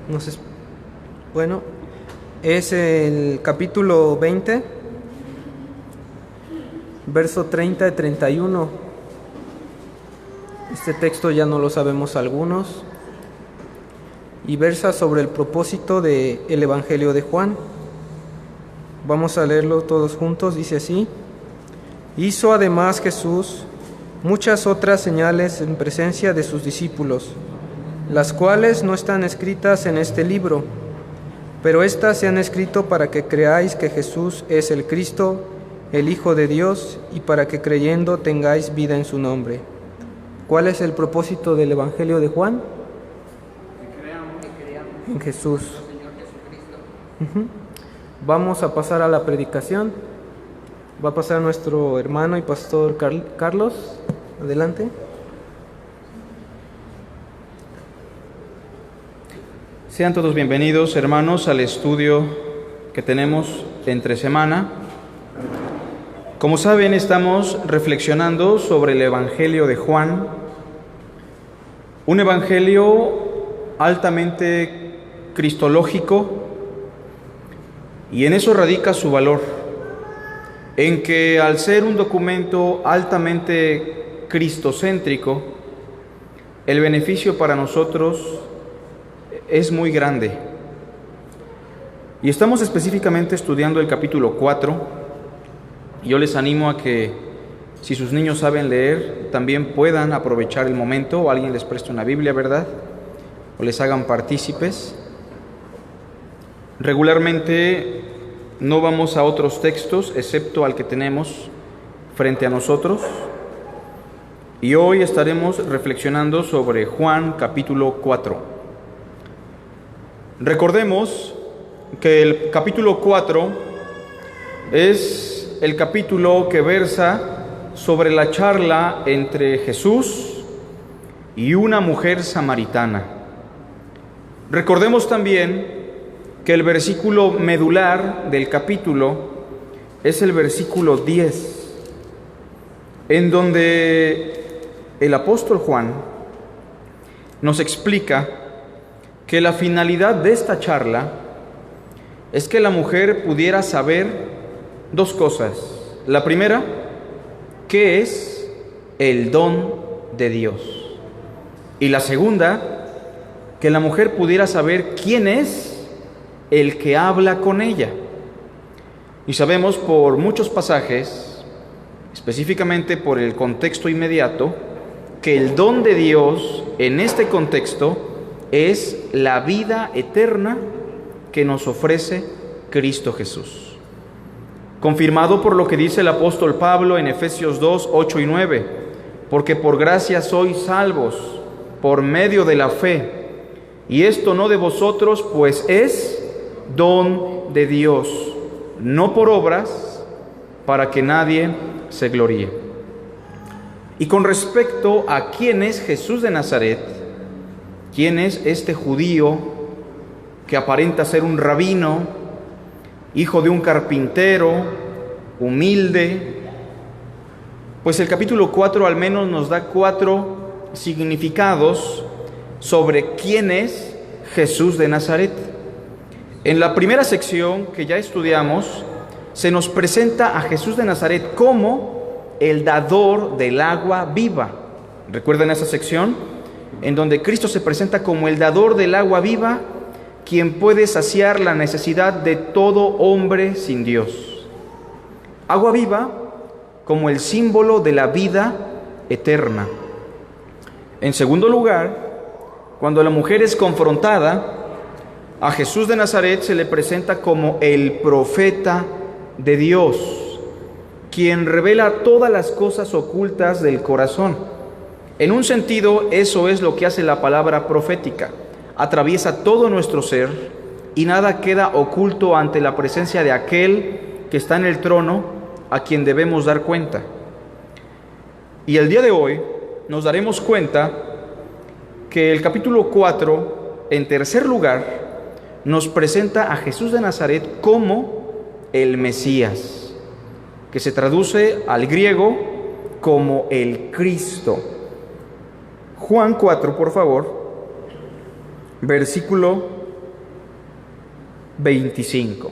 No sé. Bueno, es el capítulo 20, verso 30 y 31. Este texto ya no lo sabemos algunos. Y versa sobre el propósito del Evangelio de Juan. Vamos a leerlo todos juntos. Dice así: hizo además Jesús muchas otras señales en presencia de sus discípulos, las cuales no están escritas en este libro, pero éstas se han escrito para que creáis que Jesús es el Cristo, el Hijo de Dios, y para que creyendo tengáis vida en su nombre. ¿Cuál es el propósito del Evangelio de Juan? Que creamos En Jesús. Señor Jesucristo. Vamos a pasar a la predicación. Va a pasar nuestro hermano y pastor Carlos. Adelante. Sean todos bienvenidos, hermanos, al estudio que tenemos entre semana. Como saben, estamos reflexionando sobre el Evangelio de Juan, un evangelio altamente cristológico, y en eso radica su valor, en que al ser un documento altamente cristocéntrico, el beneficio para nosotros es muy grande. Y estamos específicamente estudiando el capítulo 4. Yo les animo a que, si sus niños saben leer, también puedan aprovechar el momento, o alguien les preste una Biblia, ¿verdad? O les hagan partícipes. Regularmente no vamos a otros textos, excepto al que tenemos frente a nosotros. Y hoy estaremos reflexionando sobre Juan capítulo 4. Recordemos que el capítulo 4 es el capítulo que versa sobre la charla entre Jesús y una mujer samaritana. Recordemos también que el versículo medular del capítulo es el versículo 10, en donde el apóstol Juan nos explica que la finalidad de esta charla es que la mujer pudiera saber dos cosas. La primera, ¿qué es el don de Dios? Y la segunda, que la mujer pudiera saber quién es el que habla con ella. Y sabemos por muchos pasajes, específicamente por el contexto inmediato, que el don de Dios en este contexto es la vida eterna que nos ofrece Cristo Jesús. Confirmado por lo que dice el apóstol Pablo en Efesios 2, 8 y 9, porque por gracia sois salvos por medio de la fe, y esto no de vosotros, pues es don de Dios, no por obras, para que nadie se gloríe. Y con respecto a quién es Jesús de Nazaret, quién es este judío que aparenta ser un rabino, hijo de un carpintero, humilde, pues el capítulo 4 al menos nos da 4 significados sobre quién es Jesús de Nazaret. En la primera sección que ya estudiamos, se nos presenta a Jesús de Nazaret como el dador del agua viva. ¿Recuerdan esa sección? En donde Cristo se presenta como el dador del agua viva, quien puede saciar la necesidad de todo hombre sin Dios. Agua viva como el símbolo de la vida eterna. En segundo lugar, cuando la mujer es confrontada, a Jesús de Nazaret se le presenta como el profeta de Dios, quien revela todas las cosas ocultas del corazón. En un sentido, eso es lo que hace la palabra profética. Atraviesa todo nuestro ser y nada queda oculto ante la presencia de aquel que está en el trono, a quien debemos dar cuenta. Y el día de hoy nos daremos cuenta que el capítulo 4, en tercer lugar, nos presenta a Jesús de Nazaret como el Mesías, que se traduce al griego como el Cristo. Juan 4, por favor, versículo 25.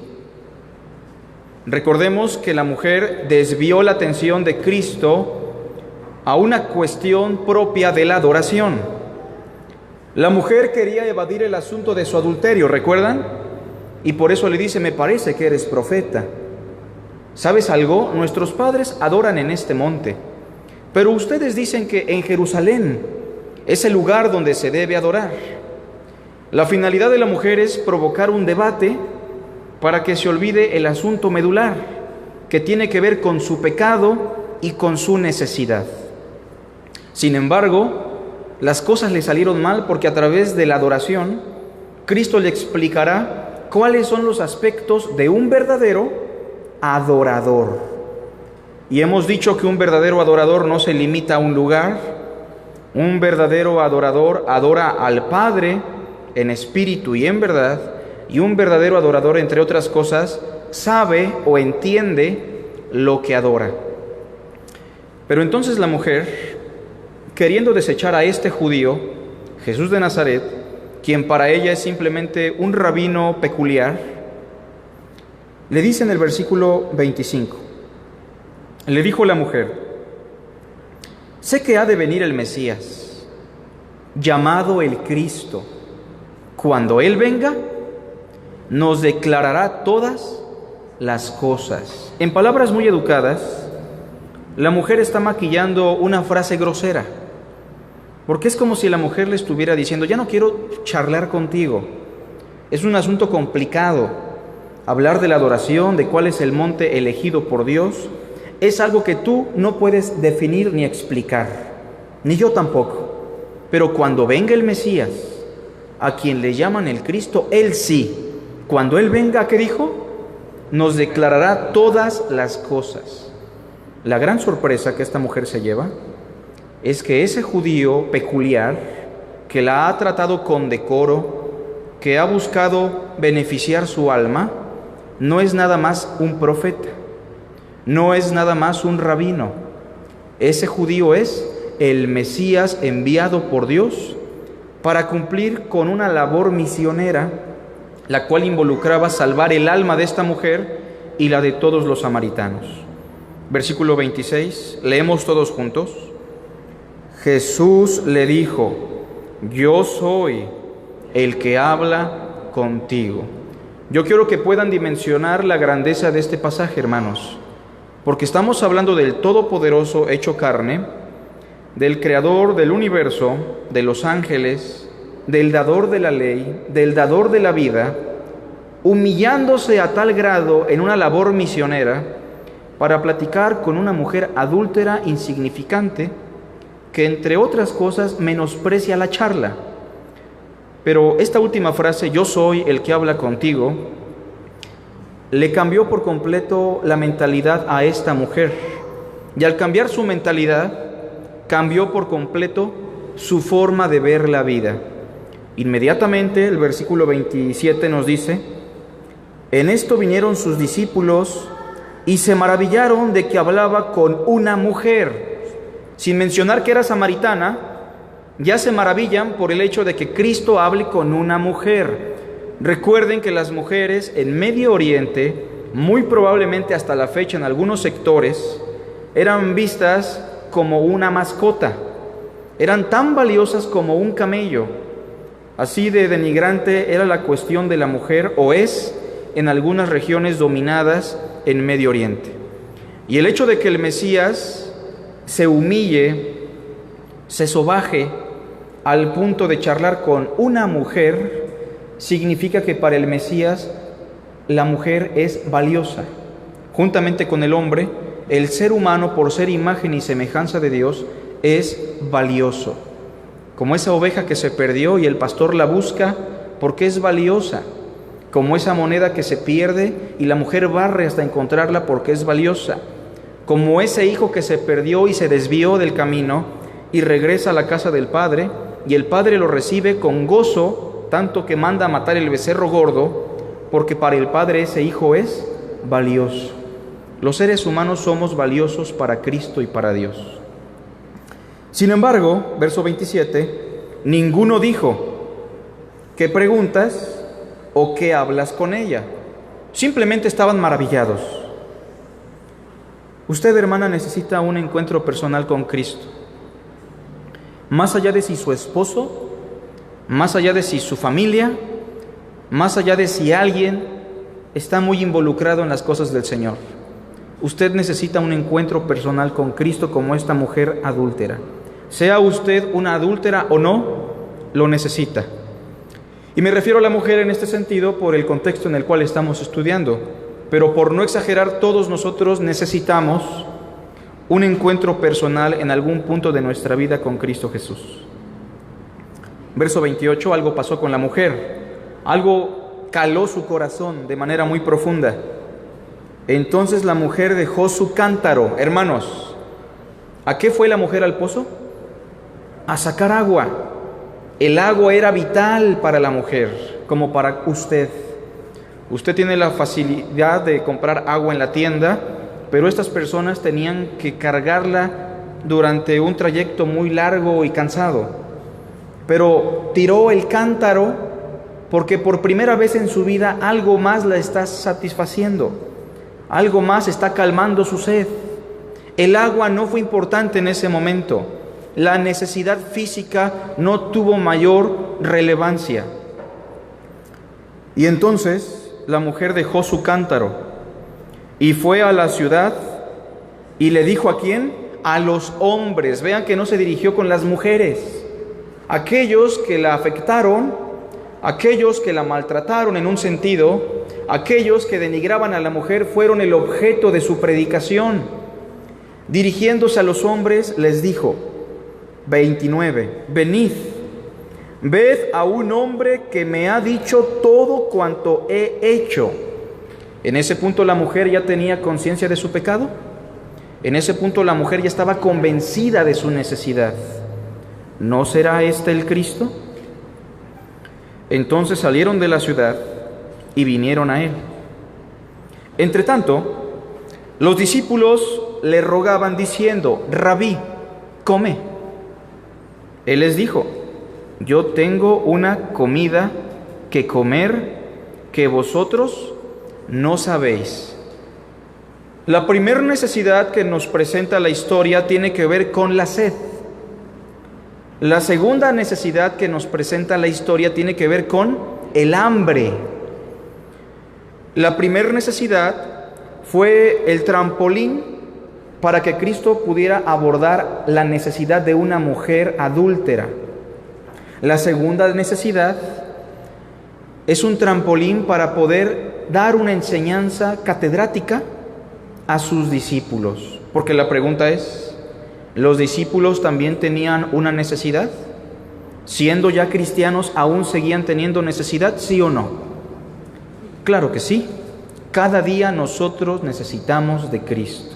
Recordemos que la mujer desvió la atención de Cristo a una cuestión propia de la adoración. La mujer quería evadir el asunto de su adulterio, ¿recuerdan? Y por eso le dice: me parece que eres profeta. ¿Sabes algo? Nuestros padres adoran en este monte, pero ustedes dicen que en Jerusalén es el lugar donde se debe adorar. La finalidad de la mujer es provocar un debate para que se olvide el asunto medular, que tiene que ver con su pecado y con su necesidad. Sin embargo, las cosas le salieron mal porque a través de la adoración, Cristo le explicará cuáles son los aspectos de un verdadero adorador. Y hemos dicho que un verdadero adorador no se limita a un lugar. Un verdadero adorador adora al Padre en espíritu y en verdad, y un verdadero adorador, entre otras cosas, sabe o entiende lo que adora. Pero entonces la mujer, queriendo desechar a este judío, Jesús de Nazaret, quien para ella es simplemente un rabino peculiar, le dice en el versículo 25, le dijo la mujer: sé que ha de venir el Mesías, llamado el Cristo. Cuando Él venga, nos declarará todas las cosas. En palabras muy educadas, la mujer está maquillando una frase grosera, porque es como si la mujer le estuviera diciendo: ya no quiero charlar contigo, es un asunto complicado. Hablar de la adoración, de cuál es el monte elegido por Dios, es algo que tú no puedes definir ni explicar, ni yo tampoco. Pero cuando venga el Mesías, a quien le llaman el Cristo, Él sí. Cuando Él venga, ¿qué dijo? Nos declarará todas las cosas. La gran sorpresa que esta mujer se lleva es que ese judío peculiar, que la ha tratado con decoro, que ha buscado beneficiar su alma, no es nada más un profeta, no es nada más un rabino. Ese judío es el Mesías enviado por Dios para cumplir con una labor misionera, la cual involucraba salvar el alma de esta mujer y la de todos los samaritanos. Versículo 26, leemos todos juntos. Jesús le dijo: yo soy el que habla contigo. Yo quiero que puedan dimensionar la grandeza de este pasaje, hermanos, porque estamos hablando del Todopoderoso hecho carne, del Creador del universo, de los ángeles, del dador de la ley, del dador de la vida, humillándose a tal grado en una labor misionera para platicar con una mujer adúltera insignificante que, entre otras cosas, menosprecia la charla. Pero esta última frase, yo soy el que habla contigo, le cambió por completo la mentalidad a esta mujer. Y al cambiar su mentalidad, cambió por completo su forma de ver la vida. Inmediatamente el versículo 27 nos dice: en esto vinieron sus discípulos y se maravillaron de que hablaba con una mujer. Sin mencionar que era samaritana, ya se maravillan por el hecho de que Cristo hable con una mujer. Recuerden que las mujeres en Medio Oriente, muy probablemente hasta la fecha en algunos sectores, eran vistas como una mascota. Eran tan valiosas como un camello. Así de denigrante era la cuestión de la mujer, o es en algunas regiones dominadas en Medio Oriente. Y el hecho de que el Mesías se humille, se sobaje al punto de charlar con una mujer, significa que para el Mesías la mujer es valiosa. Juntamente con el hombre, el ser humano, por ser imagen y semejanza de Dios, es valioso. Como esa oveja que se perdió y el pastor la busca porque es valiosa. Como esa moneda que se pierde y la mujer barre hasta encontrarla porque es valiosa. Como ese hijo que se perdió y se desvió del camino y regresa a la casa del padre, y el padre lo recibe con gozo, tanto que manda a matar el becerro gordo, porque para el padre ese hijo es valioso. Los seres humanos somos valiosos para Cristo y para Dios. Sin embargo, verso 27, ninguno dijo: ¿qué preguntas? ¿O qué hablas con ella? Simplemente estaban maravillados. Usted, hermana, necesita un encuentro personal con Cristo. Más allá de si su esposo, más allá de si su familia, más allá de si alguien está muy involucrado en las cosas del Señor. Usted necesita un encuentro personal con Cristo como esta mujer adúltera. Sea usted una adúltera o no, lo necesita. Y me refiero a la mujer en este sentido por el contexto en el cual estamos estudiando. Pero por no exagerar, todos nosotros necesitamos un encuentro personal en algún punto de nuestra vida con Cristo Jesús. Verso 28, algo pasó con la mujer. Algo caló su corazón de manera muy profunda. Entonces la mujer dejó su cántaro. Hermanos, ¿a qué fue la mujer al pozo? A sacar agua. El agua era vital para la mujer, como para usted. Usted tiene la facilidad de comprar agua en la tienda, pero estas personas tenían que cargarla durante un trayecto muy largo y cansado. Pero tiró el cántaro porque por primera vez en su vida algo más la está satisfaciendo, algo más está calmando su sed. El agua no fue importante en ese momento. La necesidad física no tuvo mayor relevancia. Y entonces la mujer dejó su cántaro y fue a la ciudad y le dijo ¿a quién? A los hombres. Vean que no se dirigió con las mujeres. Aquellos que la afectaron, aquellos que la maltrataron en un sentido, aquellos que denigraban a la mujer fueron el objeto de su predicación. Dirigiéndose a los hombres les dijo, 29, venid, ved a un hombre que me ha dicho todo cuanto he hecho. En ese punto la mujer ya tenía conciencia de su pecado. En ese punto la mujer ya estaba convencida de su necesidad. ¿No será este el Cristo? Entonces salieron de la ciudad y vinieron a él. Entretanto, los discípulos le rogaban diciendo, Rabí, come. Él les dijo, yo tengo una comida que comer que vosotros no sabéis. La primera necesidad que nos presenta la historia tiene que ver con la sed. La segunda necesidad que nos presenta la historia tiene que ver con el hambre. La primera necesidad fue el trampolín para que Cristo pudiera abordar la necesidad de una mujer adúltera. La segunda necesidad es un trampolín para poder dar una enseñanza catedrática a sus discípulos. Porque la pregunta es, ¿los discípulos también tenían una necesidad? Siendo ya cristianos, ¿aún seguían teniendo necesidad, sí o no? Claro que sí. Cada día nosotros necesitamos de Cristo.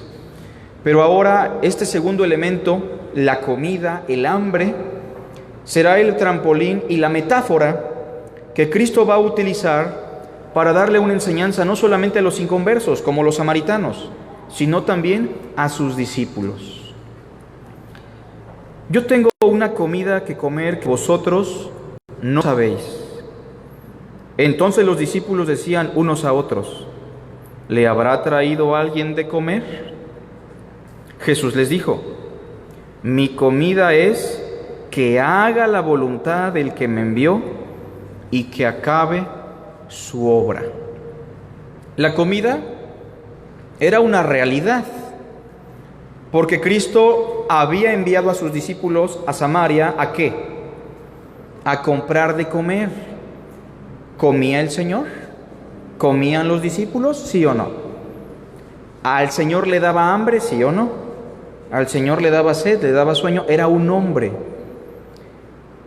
Pero ahora este segundo elemento, la comida, el hambre, será el trampolín y la metáfora que Cristo va a utilizar para darle una enseñanza no solamente a los inconversos, como los samaritanos, sino también a sus discípulos. Yo tengo una comida que comer que vosotros no sabéis. Entonces los discípulos decían unos a otros, ¿le habrá traído alguien de comer? Jesús les dijo, mi comida es que haga la voluntad del que me envió y que acabe su obra. La comida era una realidad, porque Cristo había enviado a sus discípulos a Samaria, ¿a qué? A comprar de comer. ¿Comía el Señor? ¿Comían los discípulos? ¿Sí o no? ¿Al Señor le daba hambre? ¿Sí o no? Al Señor le daba sed, le daba sueño, era un hombre.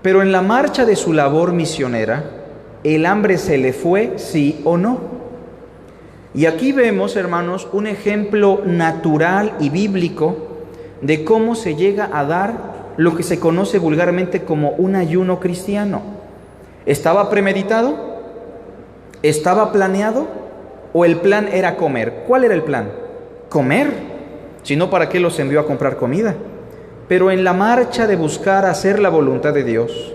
Pero en la marcha de su labor misionera, ¿el hambre se le fue, sí o no? Y aquí vemos, hermanos, un ejemplo natural y bíblico de cómo se llega a dar lo que se conoce vulgarmente como un ayuno cristiano. ¿Estaba premeditado? ¿Estaba planeado? ¿O el plan era comer? ¿Cuál era el plan? Comer. Si no, ¿para qué los envió a comprar comida? Pero en la marcha de buscar hacer la voluntad de Dios,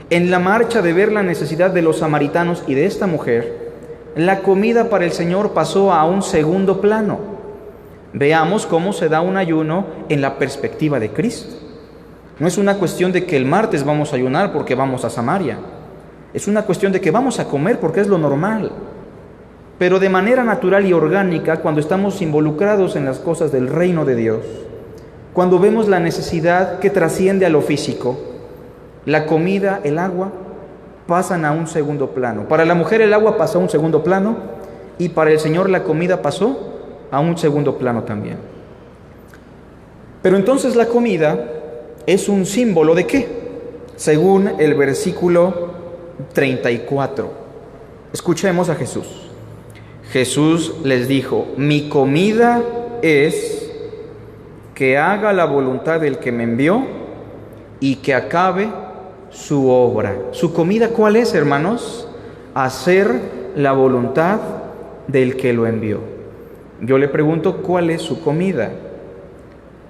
En la marcha de ver la necesidad de los samaritanos y de esta mujer, la comida para el Señor pasó a un segundo plano. Veamos cómo se da un ayuno en la perspectiva de Cristo. No es una cuestión de que el martes vamos a ayunar porque vamos a Samaria. Es una cuestión de que vamos a comer porque es lo normal. Pero de manera natural y orgánica, cuando estamos involucrados en las cosas del reino de Dios, cuando vemos la necesidad que trasciende a lo físico, la comida, el agua, pasan a un segundo plano. Para la mujer el agua pasó a un segundo plano y para el Señor la comida pasó a un segundo plano también. Pero entonces la comida es un símbolo ¿de qué? Según el versículo 34. Escuchemos a Jesús. Jesús les dijo: mi comida es que haga la voluntad del que me envió y que acabe su obra. ¿Su comida cuál es, hermanos? Hacer la voluntad del que lo envió. Yo le pregunto, ¿cuál es su comida?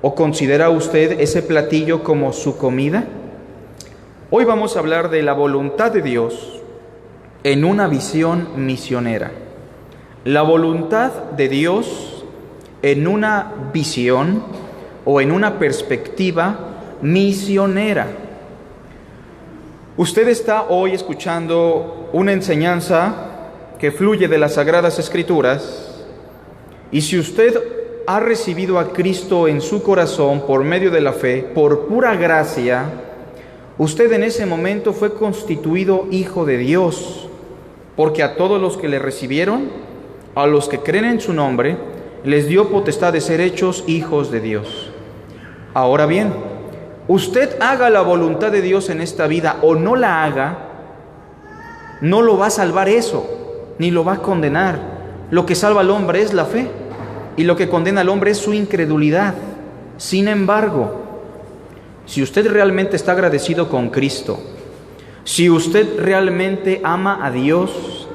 ¿O considera usted ese platillo como su comida? Hoy vamos a hablar de la voluntad de Dios en una visión misionera. La voluntad de Dios en una visión o en una perspectiva misionera. Usted está hoy escuchando una enseñanza que fluye de las Sagradas Escrituras, y si usted ha recibido a Cristo en su corazón por medio de la fe, por pura gracia, usted en ese momento fue constituido hijo de Dios, porque a todos los que le recibieron, a los que creen en su nombre, les dio potestad de ser hechos hijos de Dios. Ahora bien, usted haga la voluntad de Dios en esta vida o no la haga, no lo va a salvar eso, ni lo va a condenar. Lo que salva al hombre es la fe, y lo que condena al hombre es su incredulidad. Sin embargo, si usted realmente está agradecido con Cristo, si usted realmente ama a Dios,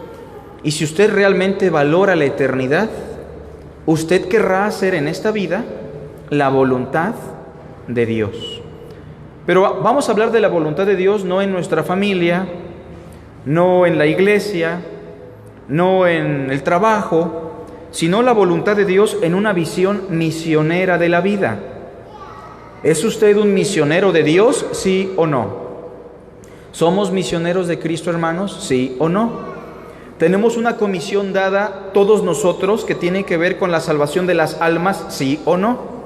y si usted realmente valora la eternidad, usted querrá hacer en esta vida la voluntad de Dios. Pero vamos a hablar de la voluntad de Dios no en nuestra familia, no en la iglesia, no en el trabajo, sino la voluntad de Dios en una visión misionera de la vida. ¿Es usted un misionero de Dios, sí o no? ¿Somos misioneros de Cristo, hermanos? ¿Sí o no? ¿Tenemos una comisión dada todos nosotros que tiene que ver con la salvación de las almas, sí o no?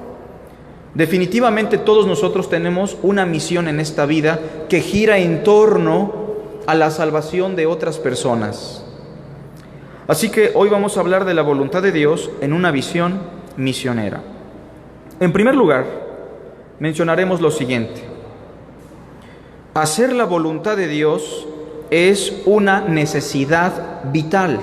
Definitivamente todos nosotros tenemos una misión en esta vida que gira en torno a la salvación de otras personas. Así que hoy vamos a hablar de la voluntad de Dios en una visión misionera. En primer lugar, mencionaremos lo siguiente. Hacer la voluntad de Dios es una necesidad vital.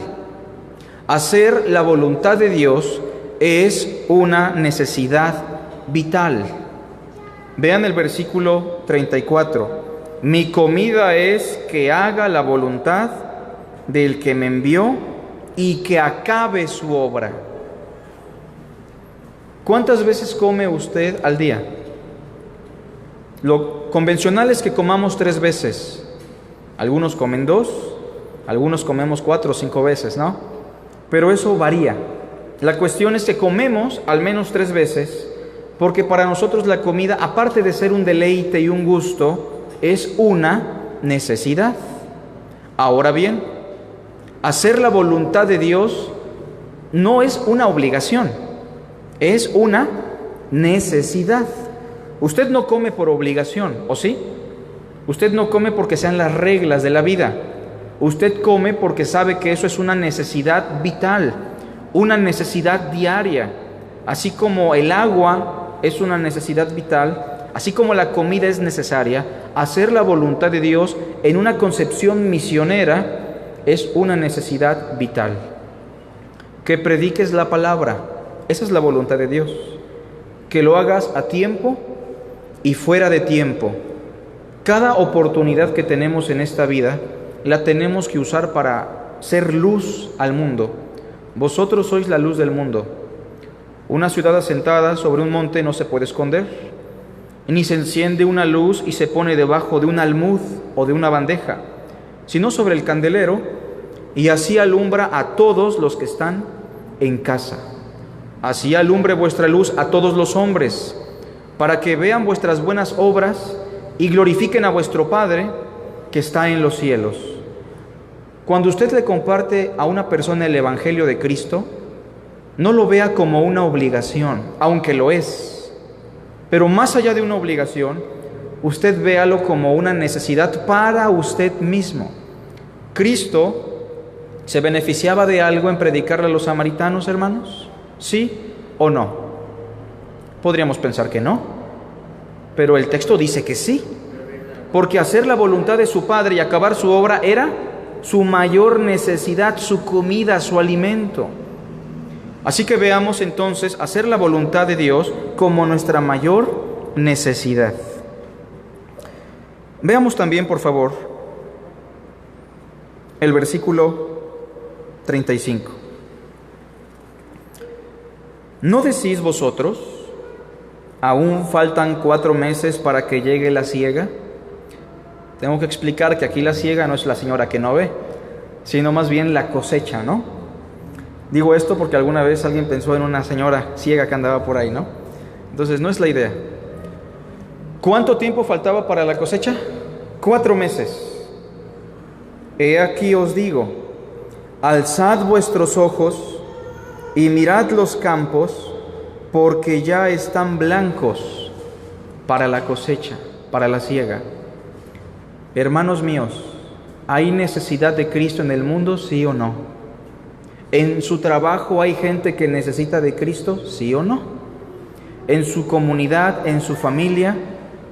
Hacer la voluntad de Dios es una necesidad vital. Vean el versículo 34. Mi comida es que haga la voluntad del que me envió y que acabe su obra. ¿Cuántas veces come usted al día? Lo convencional es que comamos 3 veces. Algunos comen 2, algunos comemos 4 o 5 veces, ¿no? Pero eso varía. La cuestión es que comemos al menos 3 veces, porque para nosotros la comida, aparte de ser un deleite y un gusto, es una necesidad. Ahora bien, hacer la voluntad de Dios no es una obligación, es una necesidad. Usted no come por obligación, ¿o sí? Usted no come porque sean las reglas de la vida. Usted come porque sabe que eso es una necesidad vital, una necesidad diaria. Así como el agua es una necesidad vital, así como la comida es necesaria, hacer la voluntad de Dios en una concepción misionera es una necesidad vital. Que prediques la palabra, esa es la voluntad de Dios. Que lo hagas a tiempo y fuera de tiempo. Cada oportunidad que tenemos en esta vida la tenemos que usar para ser luz al mundo. Vosotros sois la luz del mundo. Una ciudad asentada sobre un monte no se puede esconder, ni se enciende una luz y se pone debajo de un almud o de una bandeja, sino sobre el candelero, y así alumbra a todos los que están en casa. Así alumbre vuestra luz a todos los hombres, para que vean vuestras buenas obras y glorifiquen a vuestro Padre que está en los cielos. Cuando usted le comparte a una persona el Evangelio de Cristo, no lo vea como una obligación, aunque lo es. Pero más allá de una obligación, usted véalo como una necesidad para usted mismo. Cristo se beneficiaba de algo en predicarle a los samaritanos, hermanos, ¿sí o no? Podríamos pensar que no, pero el texto dice que sí, porque hacer la voluntad de su Padre y acabar su obra era su mayor necesidad, su comida, su alimento. Así que veamos entonces hacer la voluntad de Dios como nuestra mayor necesidad. Veamos también, por favor, el versículo 35. ¿No decís vosotros, aún faltan 4 meses para que llegue la siega? Tengo que explicar que aquí la siega no es la señora que no ve, sino más bien la cosecha, ¿no? Digo esto porque alguna vez alguien pensó en una señora ciega que andaba por ahí, ¿no? Entonces no es la idea. ¿Cuánto tiempo faltaba para la cosecha? 4 meses. He aquí os digo, alzad vuestros ojos y mirad los campos, porque ya están blancos para la cosecha, para la siega. Hermanos míos, ¿hay necesidad de Cristo en el mundo, sí o no? ¿En su trabajo hay gente que necesita de Cristo, sí o no? ¿En su comunidad, en su familia,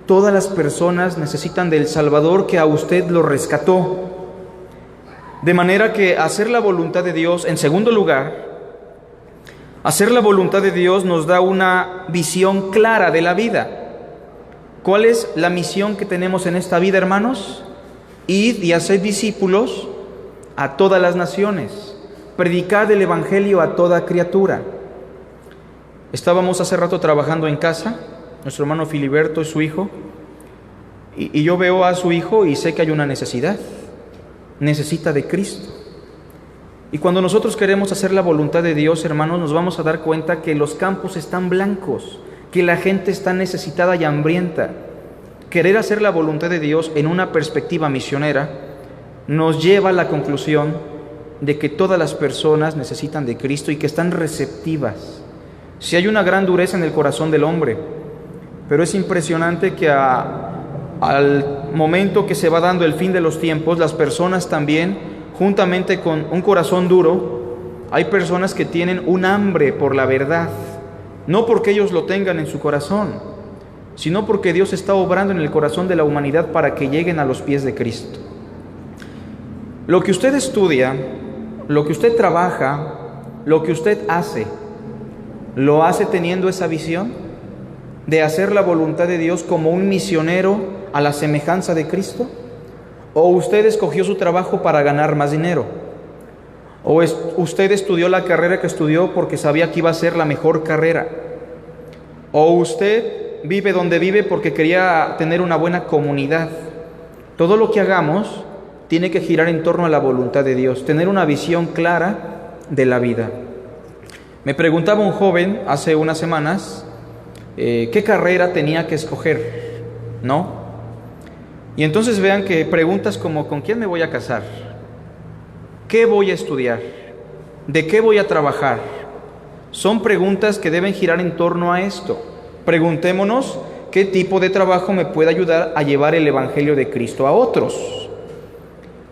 todas las personas necesitan del Salvador que a usted lo rescató? De manera que hacer la voluntad de Dios, en segundo lugar, hacer la voluntad de Dios nos da una visión clara de la vida. ¿Cuál es la misión que tenemos en esta vida, hermanos? Id y haced discípulos a todas las naciones. Predicad el Evangelio a toda criatura. Estábamos hace rato trabajando en casa, nuestro hermano Filiberto y su hijo, y yo veo a su hijo y sé que hay una necesidad. Necesita de Cristo. Y cuando nosotros queremos hacer la voluntad de Dios, hermanos, nos vamos a dar cuenta que los campos están blancos, que la gente está necesitada y hambrienta. Querer hacer la voluntad de Dios en una perspectiva misionera nos lleva a la conclusión de que todas las personas necesitan de Cristo y que están receptivas. Si hay una gran dureza en el corazón del hombre, pero es impresionante que al momento que se va dando el fin de los tiempos, las personas también, juntamente con un corazón duro, hay personas que tienen un hambre por la verdad, no porque ellos lo tengan en su corazón, sino porque Dios está obrando en el corazón de la humanidad para que lleguen a los pies de Cristo. Lo que usted estudia, lo que usted trabaja, lo que usted hace, ¿lo hace teniendo esa visión de hacer la voluntad de Dios como un misionero a la semejanza de Cristo? ¿O usted escogió su trabajo para ganar más dinero? ¿O usted estudió la carrera que estudió porque sabía que iba a ser la mejor carrera? ¿O usted vive donde vive porque quería tener una buena comunidad? Todo lo que hagamos tiene que girar en torno a la voluntad de Dios, tener una visión clara de la vida. Me preguntaba un joven hace unas semanas qué carrera tenía que escoger, ¿no? Y entonces vean que preguntas como ¿con quién me voy a casar? ¿Qué voy a estudiar? ¿De qué voy a trabajar? Son preguntas que deben girar en torno a esto. Preguntémonos qué tipo de trabajo me puede ayudar a llevar el Evangelio de Cristo a otros.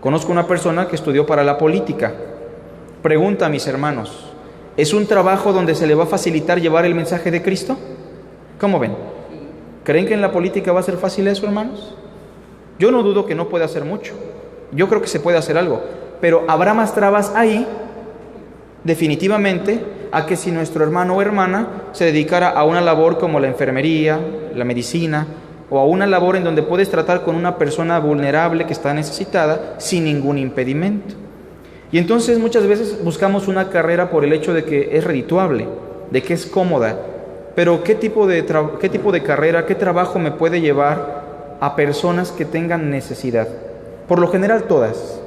Conozco una persona que estudió para la política. Pregunta a mis hermanos, ¿es un trabajo donde se le va a facilitar llevar el mensaje de Cristo? ¿Cómo ven? ¿Creen que en la política va a ser fácil eso, hermanos? Yo no dudo que no pueda hacer mucho. Yo creo que se puede hacer algo. Pero habrá más trabas ahí, definitivamente, a que si nuestro hermano o hermana se dedicara a una labor como la enfermería, la medicina, o a una labor en donde puedes tratar con una persona vulnerable que está necesitada sin ningún impedimento. Y entonces muchas veces buscamos una carrera por el hecho de que es redituable, de que es cómoda, pero ¿qué tipo de carrera, qué trabajo me puede llevar a personas que tengan necesidad? Por lo general todas,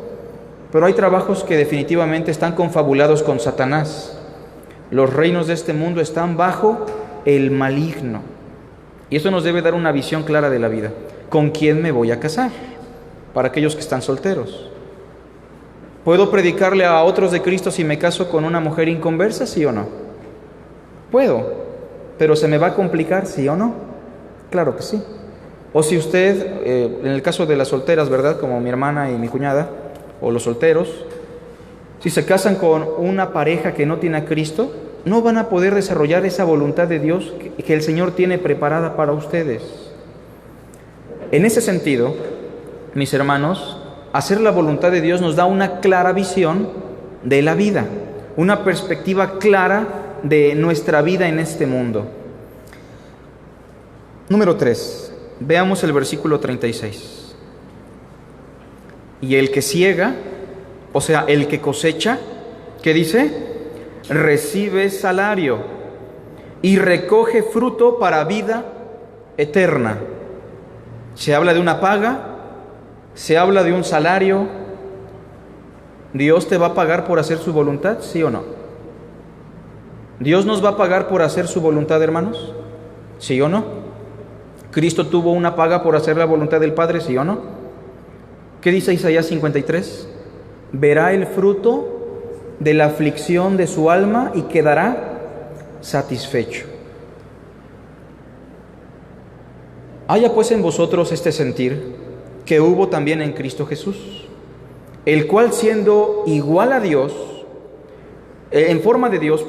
pero hay trabajos que definitivamente están confabulados con Satanás. Los reinos de este mundo están bajo el maligno. Y eso nos debe dar una visión clara de la vida. ¿Con quién me voy a casar? Para aquellos que están solteros. ¿Puedo predicarle a otros de Cristo si me caso con una mujer inconversa, sí o no? Puedo, pero ¿se me va a complicar, sí o no? Claro que sí. O si usted, en el caso de las solteras, ¿verdad? Como mi hermana y mi cuñada, o los solteros, si se casan con una pareja que no tiene a Cristo, no van a poder desarrollar esa voluntad de Dios que el Señor tiene preparada para ustedes. En ese sentido, mis hermanos, hacer la voluntad de Dios nos da una clara visión de la vida, una perspectiva clara de nuestra vida en este mundo. Número 3, veamos el versículo 36. Y el que siega, o sea, el que cosecha, ¿qué dice? Recibe salario y recoge fruto para vida eterna. Se habla de una paga, se habla de un salario. ¿Dios te va a pagar por hacer su voluntad? ¿Sí o no? ¿Dios nos va a pagar por hacer su voluntad, hermanos? ¿Sí o no? ¿Cristo tuvo una paga por hacer la voluntad del Padre? ¿Sí o no? ¿Qué dice Isaías 53? Verá el fruto de la aflicción de su alma y quedará satisfecho. Haya pues en vosotros este sentir que hubo también en Cristo Jesús, el cual siendo igual a Dios, en forma de Dios,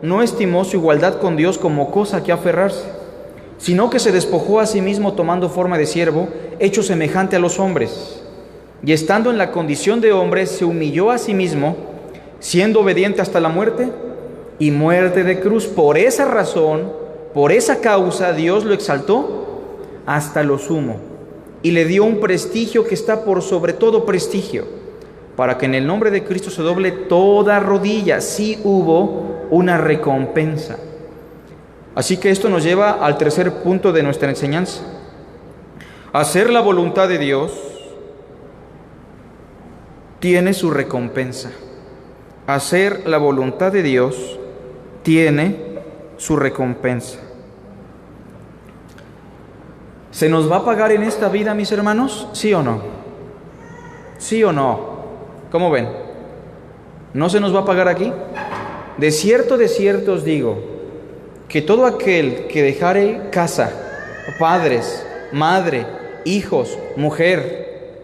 no estimó su igualdad con Dios como cosa que aferrarse, sino que se despojó a sí mismo tomando forma de siervo, hecho semejante a los hombres, y estando en la condición de hombre, se humilló a sí mismo, siendo obediente hasta la muerte y muerte de cruz. Por esa razón, por esa causa, Dios lo exaltó hasta lo sumo y le dio un prestigio que está por sobre todo prestigio, para que en el nombre de Cristo se doble toda rodilla. Sí hubo una recompensa. Así que esto nos lleva al tercer punto de nuestra enseñanza. Hacer la voluntad de Dios tiene su recompensa. Hacer la voluntad de Dios tiene su recompensa. ¿Se nos va a pagar en esta vida, mis hermanos? ¿Sí o no? ¿Sí o no? ¿Cómo ven? ¿No se nos va a pagar aquí? De cierto os digo, que todo aquel que dejare casa, padres, madre, hijos, mujer,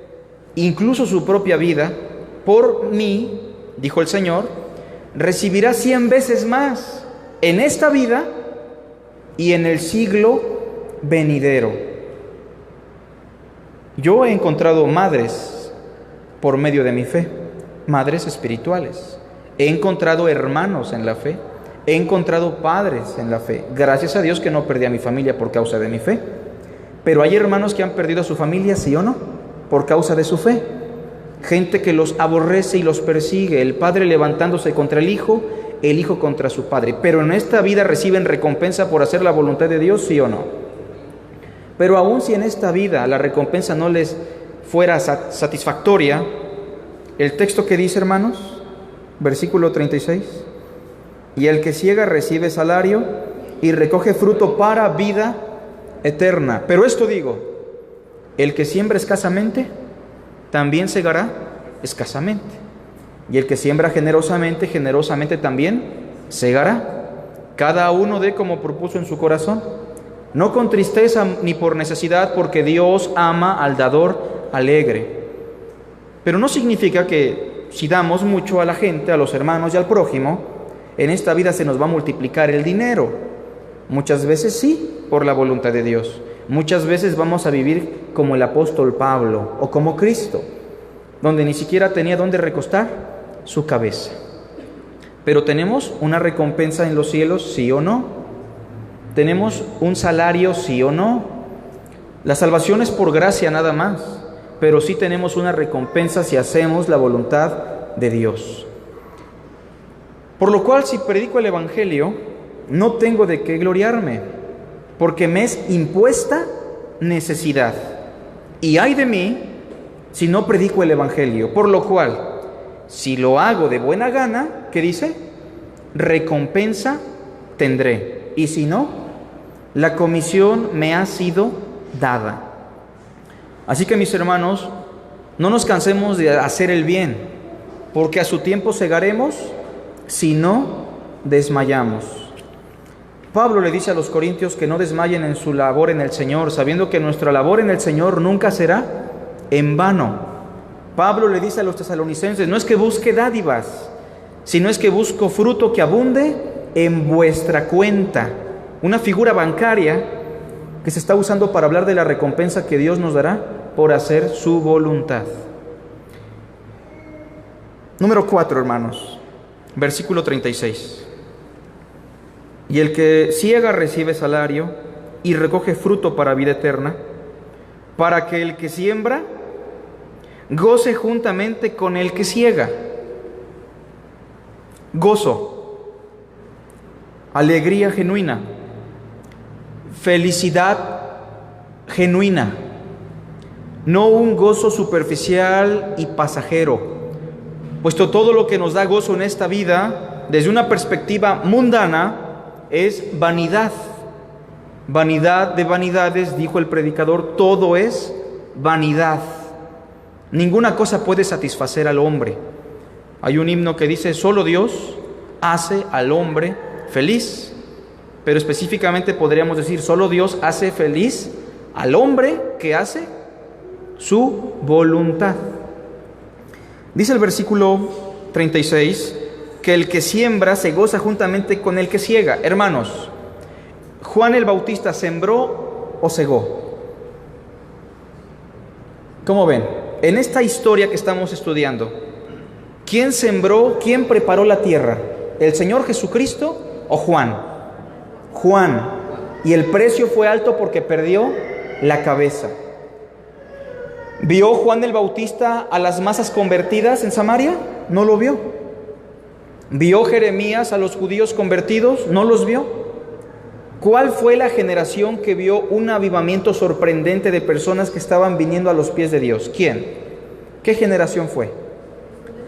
incluso su propia vida, por mí, dijo el Señor, recibirá 100 veces más en esta vida y en el siglo venidero. Yo he encontrado madres por medio de mi fe, madres espirituales. He encontrado hermanos en la fe. He encontrado padres en la fe. Gracias a Dios que no perdí a mi familia por causa de mi fe. Pero hay hermanos que han perdido a su familia, ¿sí o no? Por causa de su fe. Gente que los aborrece y los persigue, el padre levantándose contra el hijo contra su padre. Pero en esta vida reciben recompensa por hacer la voluntad de Dios, ¿sí o no? Pero aun si en esta vida la recompensa no les fuera satisfactoria, el texto que dice, hermanos, versículo 36, y el que siega recibe salario y recoge fruto para vida eterna. Pero esto digo, el que siembra escasamente, también segará escasamente. Y el que siembra generosamente, generosamente también segará. Cada uno dé como propuso en su corazón, no con tristeza ni por necesidad, porque Dios ama al dador alegre. Pero no significa que si damos mucho a la gente, a los hermanos y al prójimo, en esta vida se nos va a multiplicar el dinero. Muchas veces sí, por la voluntad de Dios. Muchas veces vamos a vivir como el apóstol Pablo o como Cristo, donde ni siquiera tenía dónde recostar su cabeza. Pero tenemos una recompensa en los cielos, ¿sí o no? ¿Tenemos un salario, sí o no? La salvación es por gracia nada más, pero sí tenemos una recompensa si hacemos la voluntad de Dios. Por lo cual, si predico el Evangelio, no tengo de qué gloriarme, porque me es impuesta necesidad. Y ay de mí si no predico el Evangelio. Por lo cual, si lo hago de buena gana, ¿qué dice? Recompensa tendré. Y si no, la comisión me ha sido dada. Así que, mis hermanos, no nos cansemos de hacer el bien, porque a su tiempo segaremos si no desmayamos. Pablo le dice a los corintios que no desmayen en su labor en el Señor, sabiendo que nuestra labor en el Señor nunca será en vano. Pablo le dice a los tesalonicenses, no es que busque dádivas, sino es que busco fruto que abunde en vuestra cuenta. Una figura bancaria que se está usando para hablar de la recompensa que Dios nos dará por hacer su voluntad. Número 4, hermanos, versículo 36. Y el que siega recibe salario y recoge fruto para vida eterna, para que el que siembra goce juntamente con el que siega. Gozo, alegría genuina, felicidad genuina, no un gozo superficial y pasajero, puesto todo lo que nos da gozo en esta vida, desde una perspectiva mundana, es vanidad. Vanidad de vanidades, dijo el predicador, todo es vanidad. Ninguna cosa puede satisfacer al hombre. Hay un himno que dice, solo Dios hace al hombre feliz. Pero específicamente podríamos decir, solo Dios hace feliz al hombre que hace su voluntad. Dice el versículo 36, que el que siembra se goza juntamente con el que siega. Hermanos, ¿Juan el Bautista sembró o cegó? ¿Cómo ven? En esta historia que estamos estudiando, ¿quién sembró, quién preparó la tierra? ¿El Señor Jesucristo o Juan? Juan. Y el precio fue alto porque perdió la cabeza. ¿Vio Juan el Bautista a las masas convertidas en Samaria? No lo vio. ¿Vio Jeremías a los judíos convertidos? ¿No los vio? ¿Cuál fue la generación que vio un avivamiento sorprendente de personas que estaban viniendo a los pies de Dios? ¿Quién? ¿Qué generación fue?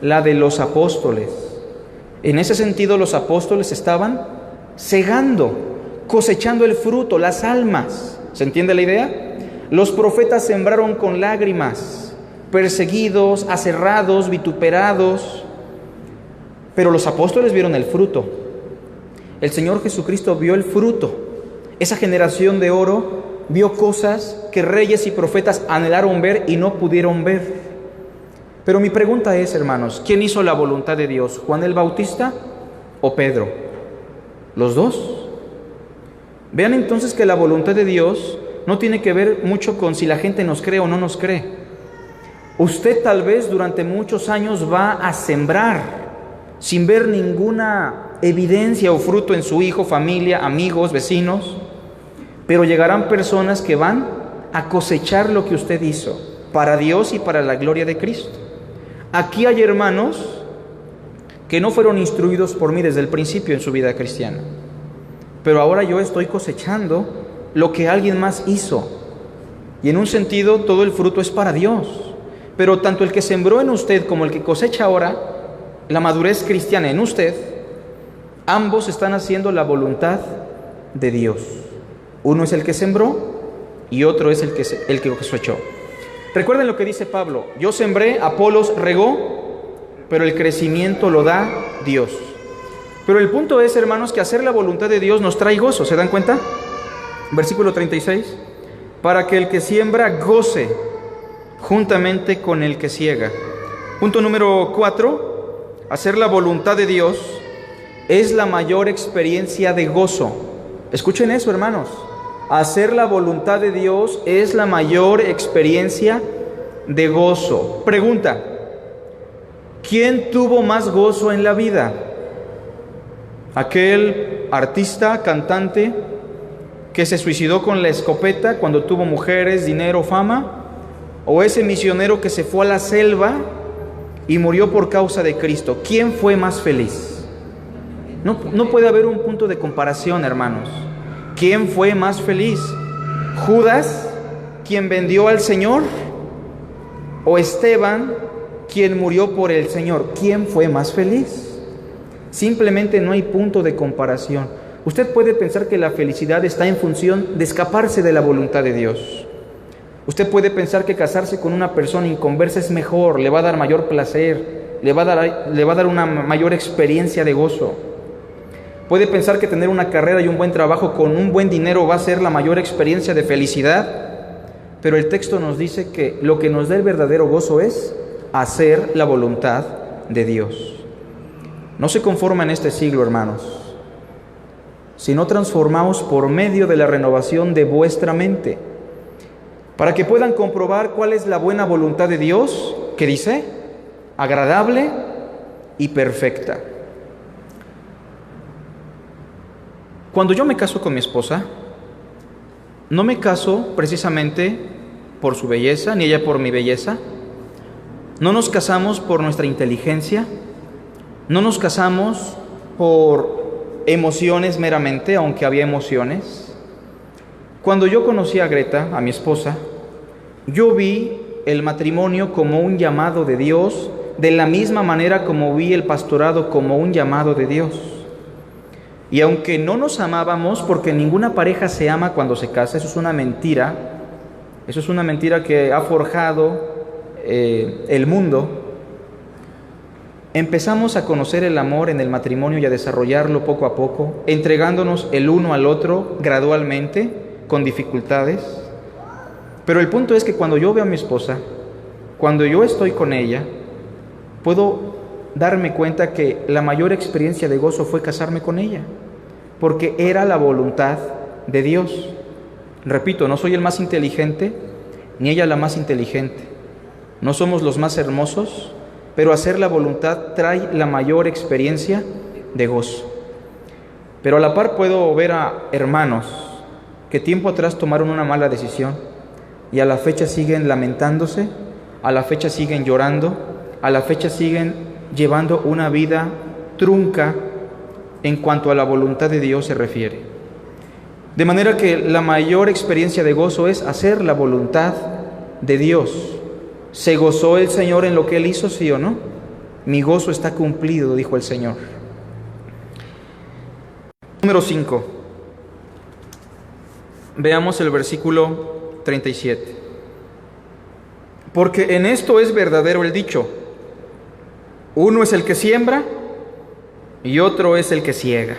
La de los apóstoles. En ese sentido, los apóstoles estaban segando, cosechando el fruto, las almas. ¿Se entiende la idea? Los profetas sembraron con lágrimas, perseguidos, aserrados, vituperados. Pero los apóstoles vieron el fruto. El Señor Jesucristo vio el fruto. Esa generación de oro vio cosas que reyes y profetas anhelaron ver y no pudieron ver. Pero mi pregunta es, hermanos, ¿quién hizo la voluntad de Dios? ¿Juan el Bautista o Pedro? ¿Los dos? Vean entonces que la voluntad de Dios no tiene que ver mucho con si la gente nos cree o no nos cree. Usted tal vez durante muchos años va a sembrar sin ver ninguna evidencia o fruto en su hijo, familia, amigos, vecinos, pero llegarán personas que van a cosechar lo que usted hizo para Dios y para la gloria de Cristo. Aquí hay hermanos que no fueron instruidos por mí desde el principio en su vida cristiana, pero ahora yo estoy cosechando lo que alguien más hizo, y en un sentido todo el fruto es para Dios. Pero tanto el que sembró en usted como el que cosecha ahora la madurez cristiana en usted, ambos están haciendo la voluntad de Dios. Uno es el que sembró y otro es el que cosechó. Recuerden lo que dice Pablo: yo sembré, Apolos regó, pero el crecimiento lo da Dios. Pero el punto es, hermanos, que hacer la voluntad de Dios nos trae gozo. ¿Se dan cuenta? Versículo 36. Para que el que siembra goce juntamente con el que siega. Punto número 4. Hacer la voluntad de Dios es la mayor experiencia de gozo. Escuchen eso, hermanos. Hacer la voluntad de Dios es la mayor experiencia de gozo. Pregunta: ¿quién tuvo más gozo en la vida? ¿Aquel artista, cantante que se suicidó con la escopeta cuando tuvo mujeres, dinero, fama? ¿O ese misionero que se fue a la selva y murió por causa de Cristo? ¿Quién fue más feliz? No puede haber un punto de comparación, hermanos. ¿Quién fue más feliz? ¿Judas, quien vendió al Señor? ¿O Esteban, quien murió por el Señor? ¿Quién fue más feliz? Simplemente no hay punto de comparación. Usted puede pensar que la felicidad está en función de escaparse de la voluntad de Dios. Usted puede pensar que casarse con una persona inconversa es mejor, le va a dar mayor placer, le va a dar una mayor experiencia de gozo. Puede pensar que tener una carrera y un buen trabajo con un buen dinero va a ser la mayor experiencia de felicidad, pero el texto nos dice que lo que nos da el verdadero gozo es hacer la voluntad de Dios. No se conforma en este siglo, hermanos, sino transformaos por medio de la renovación de vuestra mente, para que puedan comprobar cuál es la buena voluntad de Dios, que dice, agradable y perfecta. Cuando yo me caso con mi esposa, no me caso precisamente por su belleza, ni ella por mi belleza. No nos casamos por nuestra inteligencia, no nos casamos por emociones meramente, aunque había emociones. Cuando yo conocí a Greta, a mi esposa, yo vi el matrimonio como un llamado de Dios, de la misma manera como vi el pastorado como un llamado de Dios. Y aunque no nos amábamos, porque ninguna pareja se ama cuando se casa, eso es una mentira que ha forjado el mundo, empezamos a conocer el amor en el matrimonio y a desarrollarlo poco a poco, entregándonos el uno al otro gradualmente, con dificultades. Pero el punto es que cuando yo veo a mi esposa, cuando yo estoy con ella, puedo darme cuenta que la mayor experiencia de gozo fue casarme con ella, porque era la voluntad de Dios. Repito, no soy el más inteligente, ni ella la más inteligente. No somos los más hermosos, pero hacer la voluntad trae la mayor experiencia de gozo. Pero a la par puedo ver a hermanos que tiempo atrás tomaron una mala decisión y a la fecha siguen lamentándose, a la fecha siguen llorando, a la fecha siguen llevando una vida trunca en cuanto a la voluntad de Dios se refiere. De manera que la mayor experiencia de gozo es hacer la voluntad de Dios. ¿Se gozó el Señor en lo que Él hizo, sí o no? Mi gozo está cumplido, dijo el Señor. Número 5. Veamos el versículo 37. Porque en esto es verdadero el dicho: uno es el que siembra y otro es el que ciega.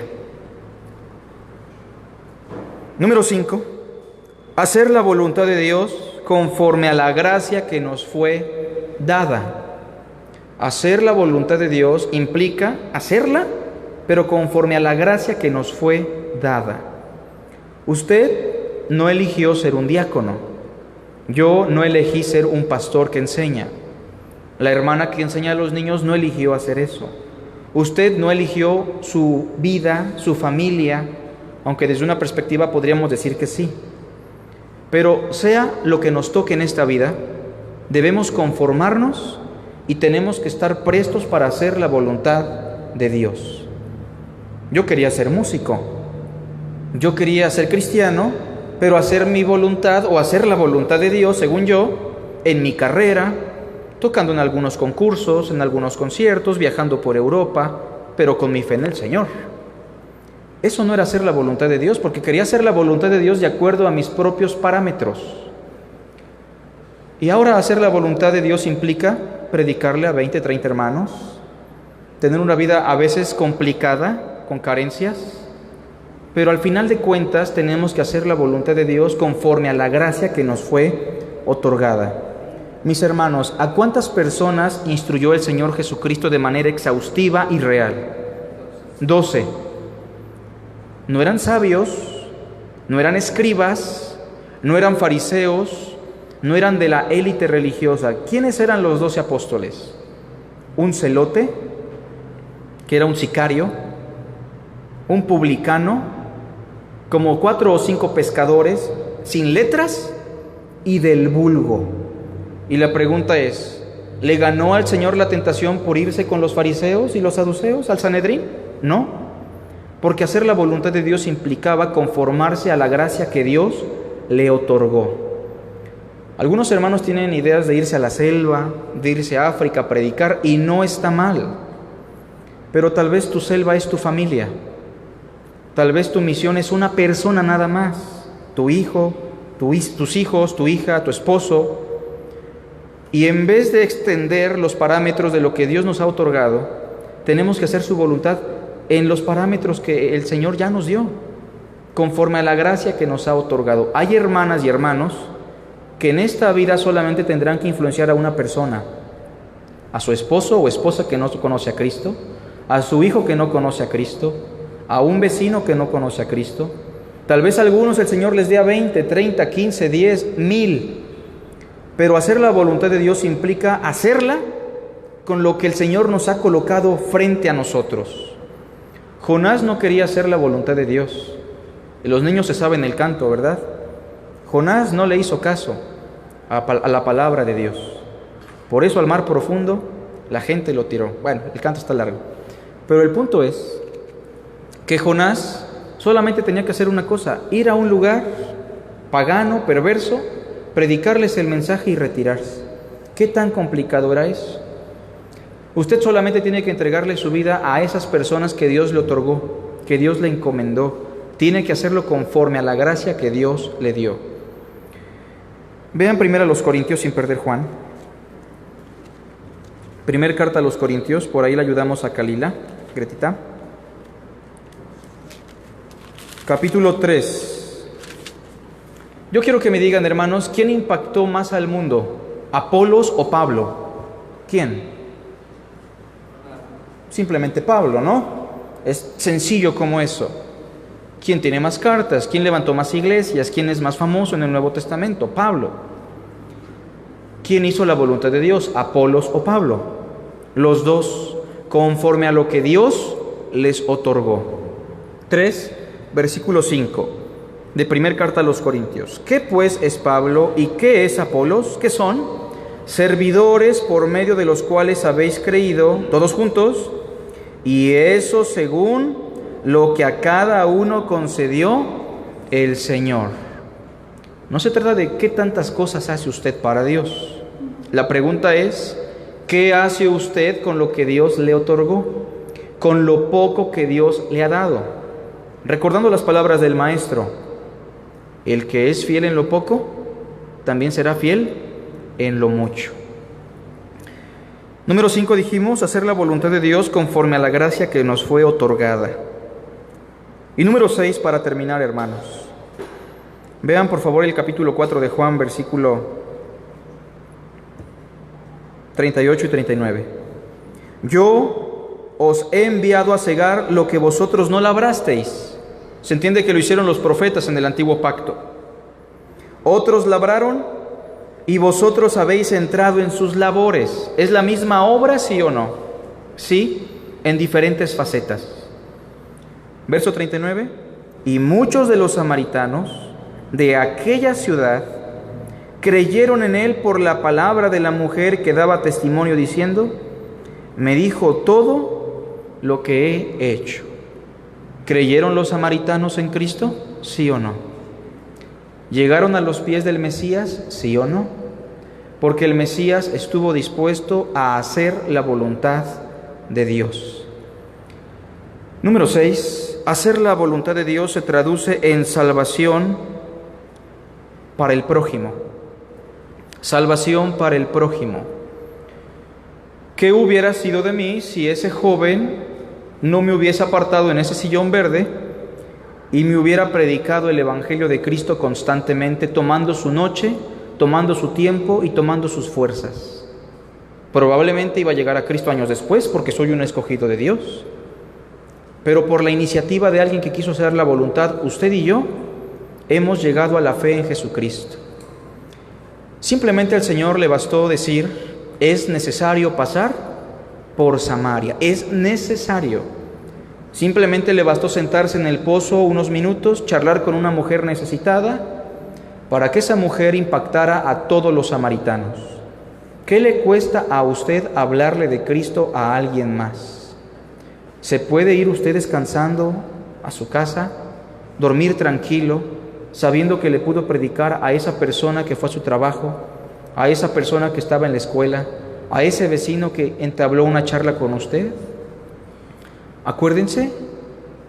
Número 5. Hacer la voluntad de Dios conforme a la gracia que nos fue dada. Hacer la voluntad de Dios implica hacerla, pero conforme a la gracia que nos fue dada. Usted no eligió ser un diácono. Yo no elegí ser un pastor que enseña. La hermana que enseña a los niños no eligió hacer eso. Usted no eligió su vida, su familia, aunque desde una perspectiva podríamos decir que sí. Pero sea lo que nos toque en esta vida, debemos conformarnos y tenemos que estar prestos para hacer la voluntad de Dios. Yo quería ser músico, yo quería ser cristiano, pero hacer mi voluntad o hacer la voluntad de Dios, según yo, en mi carrera, tocando en algunos concursos, en algunos conciertos, viajando por Europa, pero con mi fe en el Señor. Eso no era hacer la voluntad de Dios, porque quería hacer la voluntad de Dios de acuerdo a mis propios parámetros. Y ahora hacer la voluntad de Dios implica predicarle a 20, 30 hermanos, tener una vida a veces complicada, con carencias, pero al final de cuentas tenemos que hacer la voluntad de Dios conforme a la gracia que nos fue otorgada. Mis hermanos, ¿a cuántas personas instruyó el Señor Jesucristo de manera exhaustiva y real? 12. No eran sabios, no eran escribas, no eran fariseos, no eran de la élite religiosa. ¿Quiénes eran los 12 apóstoles? Un celote, que era un sicario, un publicano, como 4 o 5 pescadores, sin letras y del vulgo. Y la pregunta es, ¿le ganó al Señor la tentación por irse con los fariseos y los saduceos al Sanedrín? No. porque hacer la voluntad de Dios implicaba conformarse a la gracia que Dios le otorgó. Algunos hermanos tienen ideas de irse a la selva, de irse a África a predicar, y no está mal. Pero tal vez tu selva es tu familia. Tal vez tu misión es una persona nada más. Tu hijo, tus hijos, tu hija, tu esposo. Y en vez de extender los parámetros de lo que Dios nos ha otorgado, tenemos que hacer su voluntad en los parámetros que el Señor ya nos dio, conforme a la gracia que nos ha otorgado. Hay hermanas y hermanos que en esta vida solamente tendrán que influenciar a una persona, a su esposo o esposa que no conoce a Cristo, a su hijo que no conoce a Cristo, a un vecino que no conoce a Cristo. Tal vez a algunos el Señor les dé a 20, 30, 15, 10, 1000, pero hacer la voluntad de Dios implica hacerla con lo que el Señor nos ha colocado frente a nosotros. Jonás no quería hacer la voluntad de Dios. Los niños se saben el canto, ¿verdad? Jonás no le hizo caso a la palabra de Dios. Por eso al mar profundo la gente lo tiró. Bueno, el canto está largo. Pero el punto es que Jonás solamente tenía que hacer una cosa: ir a un lugar pagano, perverso, predicarles el mensaje y retirarse. ¿Qué tan complicado era eso? Usted solamente tiene que entregarle su vida a esas personas que Dios le otorgó, que Dios le encomendó. Tiene que hacerlo conforme a la gracia que Dios le dio. Vean primero a los Corintios sin perder Juan. Primer carta a los Corintios, por ahí le ayudamos a Kalila, Gretita. Capítulo 3. Yo quiero que me digan, hermanos, ¿quién impactó más al mundo? ¿Apolos o Pablo? ¿Quién? Simplemente Pablo, ¿no? Es sencillo como eso. ¿Quién tiene más cartas? ¿Quién levantó más iglesias? ¿Quién es más famoso en el Nuevo Testamento? Pablo. ¿Quién hizo la voluntad de Dios? ¿Apolos o Pablo? Los dos, conforme a lo que Dios les otorgó. 3, versículo 5, de primer carta a los Corintios. ¿Qué pues es Pablo y qué es Apolos? ¿Qué son? Servidores por medio de los cuales habéis creído, todos juntos, y eso según lo que a cada uno concedió el Señor. No se trata de qué tantas cosas hace usted para Dios. La pregunta es, ¿qué hace usted con lo que Dios le otorgó? Con lo poco que Dios le ha dado. Recordando las palabras del Maestro, el que es fiel en lo poco, también será fiel en lo mucho. Número 5 dijimos, hacer la voluntad de Dios conforme a la gracia que nos fue otorgada. Y número 6, para terminar, hermanos. Vean por favor el capítulo 4 de Juan, versículo 38 y 39. Yo os he enviado a cegar lo que vosotros no labrasteis. Se entiende que lo hicieron los profetas en el antiguo pacto. Otros labraron y vosotros habéis entrado en sus labores. ¿Es la misma obra, sí o no? Sí, en diferentes facetas. Verso 39. Y muchos de los samaritanos de aquella ciudad creyeron en él por la palabra de la mujer que daba testimonio diciendo: me dijo todo lo que he hecho. ¿Creyeron los samaritanos en Cristo? ¿Sí o no? ¿Llegaron a los pies del Mesías? ¿Sí o no? Porque el Mesías estuvo dispuesto a hacer la voluntad de Dios. Número 6. Hacer la voluntad de Dios se traduce en salvación para el prójimo. Salvación para el prójimo. ¿Qué hubiera sido de mí si ese joven no me hubiese apartado en ese sillón verde y me hubiera predicado el Evangelio de Cristo constantemente, tomando su noche, tomando su tiempo y tomando sus fuerzas? Probablemente iba a llegar a Cristo años después, porque soy un escogido de Dios. Pero por la iniciativa de alguien que quiso hacer la voluntad, usted y yo hemos llegado a la fe en Jesucristo. Simplemente al Señor le bastó decir: es necesario pasar por Samaria. Es necesario. Simplemente le bastó sentarse en el pozo unos minutos, charlar con una mujer necesitada, para que esa mujer impactara a todos los samaritanos. ¿Qué le cuesta a usted hablarle de Cristo a alguien más? ¿Se puede ir usted descansando a su casa, dormir tranquilo, sabiendo que le pudo predicar a esa persona que fue a su trabajo, a esa persona que estaba en la escuela, a ese vecino que entabló una charla con usted? Acuérdense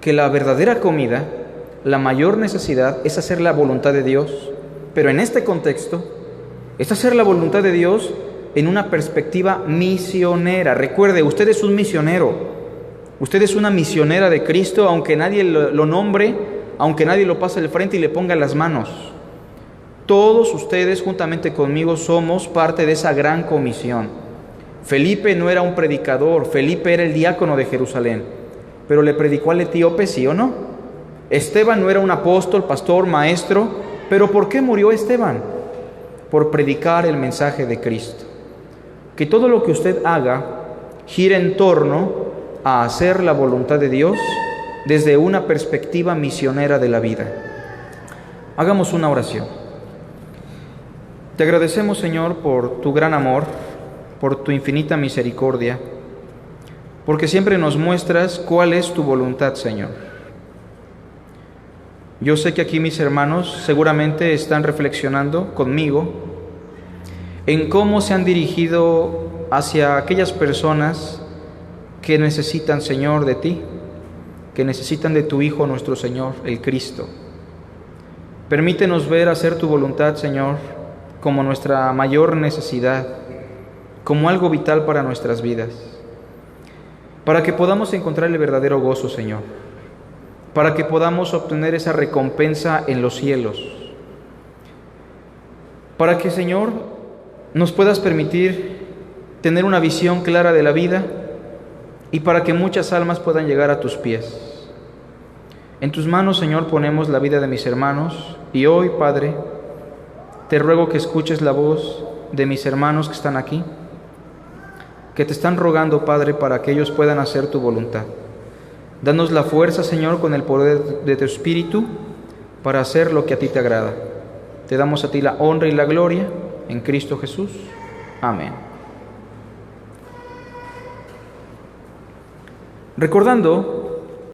que la verdadera comida, la mayor necesidad es hacer la voluntad de Dios, pero en este contexto es hacer la voluntad de Dios en una perspectiva misionera. Recuerde, usted es un misionero, usted es una misionera de Cristo, aunque nadie lo nombre, aunque nadie lo pase al frente y le ponga las manos. Todos ustedes juntamente conmigo somos parte de esa gran comisión. Felipe no era un predicador, Felipe era el diácono de Jerusalén, pero le predicó al etíope, ¿sí o no? Esteban no era un apóstol, pastor, maestro, pero ¿por qué murió Esteban? Por predicar el mensaje de Cristo. Que todo lo que usted haga gire en torno a hacer la voluntad de Dios desde una perspectiva misionera de la vida. Hagamos una oración. Te agradecemos, Señor, por tu gran amor, por tu infinita misericordia, porque siempre nos muestras cuál es tu voluntad, Señor. Yo sé que aquí mis hermanos seguramente están reflexionando conmigo en cómo se han dirigido hacia aquellas personas que necesitan, Señor, de ti, que necesitan de tu Hijo, nuestro Señor, el Cristo. Permítenos ver hacer tu voluntad, Señor, como nuestra mayor necesidad, como algo vital para nuestras vidas, para que podamos encontrar el verdadero gozo, Señor, para que podamos obtener esa recompensa en los cielos, para que, Señor, nos puedas permitir tener una visión clara de la vida y para que muchas almas puedan llegar a tus pies. En tus manos, Señor, ponemos la vida de mis hermanos y hoy, Padre, te ruego que escuches la voz de mis hermanos que están aquí, que te están rogando, Padre, para que ellos puedan hacer tu voluntad. Danos la fuerza, Señor, con el poder de tu Espíritu para hacer lo que a ti te agrada. Te damos a ti la honra y la gloria en Cristo Jesús. Amén. Recordando